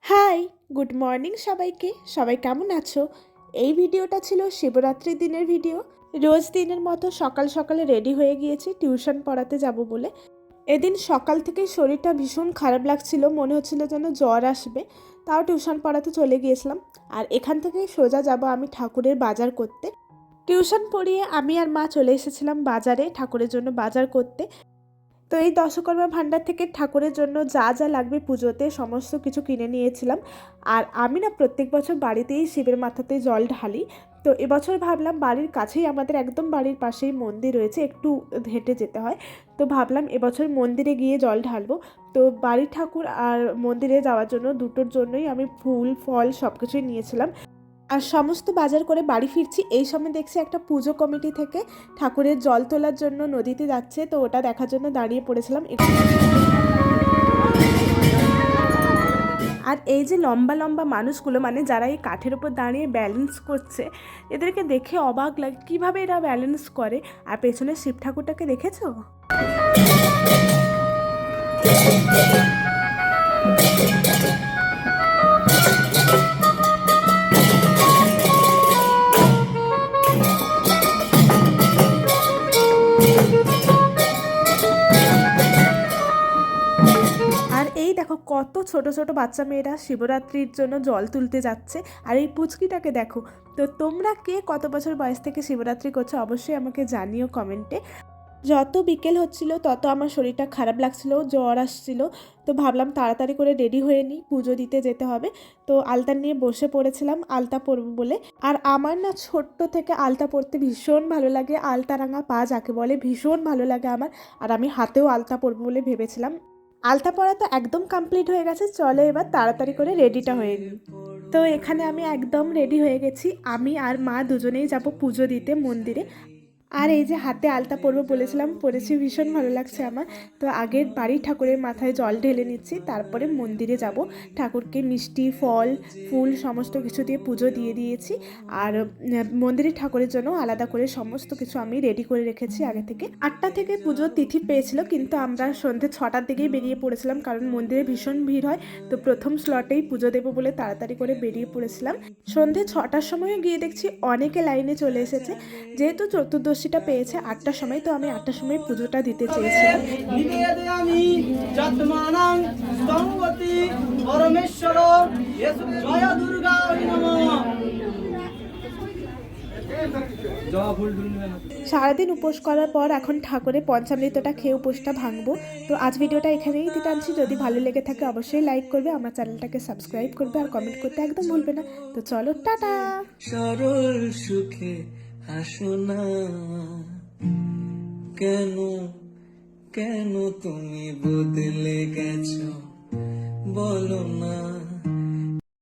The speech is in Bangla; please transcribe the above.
হাই, গুড মর্নিং সবাইকে। সবাই কেমন আছো? এই ভিডিওটা ছিল শিবরাত্রির দিনের ভিডিও। রোজ দিনের মতো সকাল সকালে রেডি হয়ে গিয়েছি টিউশন পড়াতে যাব বলে। এদিন সকাল থেকেই শরীরটা ভীষণ খারাপ লাগছিল, মনে হচ্ছিল যেন জ্বর আসবে। তাও টিউশন পড়াতে চলে গিয়েছিলাম। আর এখান থেকেই সোজা যাব আমি ঠাকুরের বাজার করতে। টিউশন পড়িয়ে আমি আর মা চলে এসেছিলাম বাজারে ঠাকুরের জন্য বাজার করতে। তো এই দশকর্মা ভাণ্ডার থেকে ঠাকুরের জন্য যা যা লাগবে পুজোতে সমস্ত কিছু কিনে নিয়েছিলাম। আর আমি না প্রত্যেক বছর বাড়িতেই শিবের মাথাতে জল ঢালি। তো এবছর ভাবলাম বাড়ির কাছেই আমাদের একদম বাড়ির পাশেই মন্দির রয়েছে, একটু হেঁটে যেতে হয়। তো ভাবলাম এবছর মন্দিরে গিয়ে জল ঢালবো। তো বাড়ির ঠাকুর আর মন্দিরে যাওয়ার জন্য দুটোর জন্যই আমি ফুল ফল সব কিছুই নিয়েছিলাম। আর সমস্ত বাজার করে বাড়ি ফিরছি, এই সময় দেখছি একটা পুজো কমিটি থেকে ঠাকুরের জল তোলার জন্য নদীতে যাচ্ছে। তো ওটা দেখার জন্য দাঁড়িয়ে পড়েছিলাম। আর এই যে লম্বা লম্বা মানুষগুলো, মানে যারা এই কাঠের উপর দাঁড়িয়ে ব্যালেন্স করছে, এদেরকে দেখে অবাক লাগে কিভাবে এরা ব্যালেন্স করে। আর পেছনে শিব ঠাকুরটাকে দেখেছো? আর এই দেখো কত ছোট ছোট বাচ্চা মেয়েরা শিবরাত্রির জন্য জল তুলতে যাচ্ছে। আর এই পুচকিটাকে দেখো। তো তোমরা কে কত বছর বয়স থেকে শিবরাত্রি করছো অবশ্যই আমাকে জানিও কমেন্টে। যত বিকেল হচ্ছিল তত আমার শরীরটা খারাপ লাগছিল, জ্বর আসছিল। তো ভাবলাম তাড়াতাড়ি করে রেডি হয়ে নিই, পুজো দিতে যেতে হবে। তো আলতা নিয়ে বসে পড়েছিলাম আলতা পরবো বলে। আর আমার না ছোট্ট থেকে আলতা পরতে ভীষণ ভালো লাগে, আলতা রাঙা পা যাকে বলে ভীষণ ভালো লাগে আমার। আর আমি হাতেও আলতা পরবো বলে ভেবেছিলাম। আলতা পরা তো একদম কমপ্লিট হয়ে গেছে, চলো এবার তাড়াতাড়ি করে রেডিটা হয়ে নিই। তো এখানে আমি একদম রেডি হয়ে গেছি, আমি আর মা দুজনেই যাব পুজো দিতে মন্দিরে। আর এই যে হাতে আলতা পরবো বলেছিলাম, পরেছি, ভীষণ ভালো লাগছে আমার। তো আগের বাড়ির ঠাকুরের মাথায় জল ঢেলে নিচ্ছি, তারপরে মন্দিরে যাব। ঠাকুরকে মিষ্টি ফল ফুল সমস্ত কিছু দিয়ে পুজো দিয়ে দিয়েছি। আর মন্দিরের ঠাকুরের জন্য আলাদা করে সমস্ত কিছু আমি রেডি করে রেখেছি আগে থেকে। 8টা থেকে পুজোর তিথি পেয়েছিল, কিন্তু আমরা সন্ধ্যে 6টার দিকেই বেরিয়ে পড়েছিলাম, কারণ মন্দিরে ভীষণ ভিড় হয়। তো প্রথম স্লটেই পুজো দেবো বলে তাড়াতাড়ি করে বেরিয়ে পড়েছিলাম। সন্ধ্যে 6টার সময়ও গিয়ে দেখছি অনেকে লাইনে চলে এসেছে। যেহেতু চতুর্দশীটা পেয়েছে 8টার সময়, তো আমি 8টার সময় পুজোটা দিতে চেয়েছিলাম। সারাদিন উপোস করার পর এখন ঠাকুরের পঞ্চামৃতটা খেয়ে উপোসটা ভাঙবো। তো আজ ভিডিওটা এখানেই দিতে আনছি। যদি ভালো লেগে থাকে অবশ্যই লাইক করবে, আমার চ্যানেলটাকে সাবস্ক্রাইব করবে, আর কমেন্ট করতে একদম ভুলবে না। তো চলো, টাটা। সরল সুখে হাসো না, কেন কেন তুমি বদলে গেছো বলো না।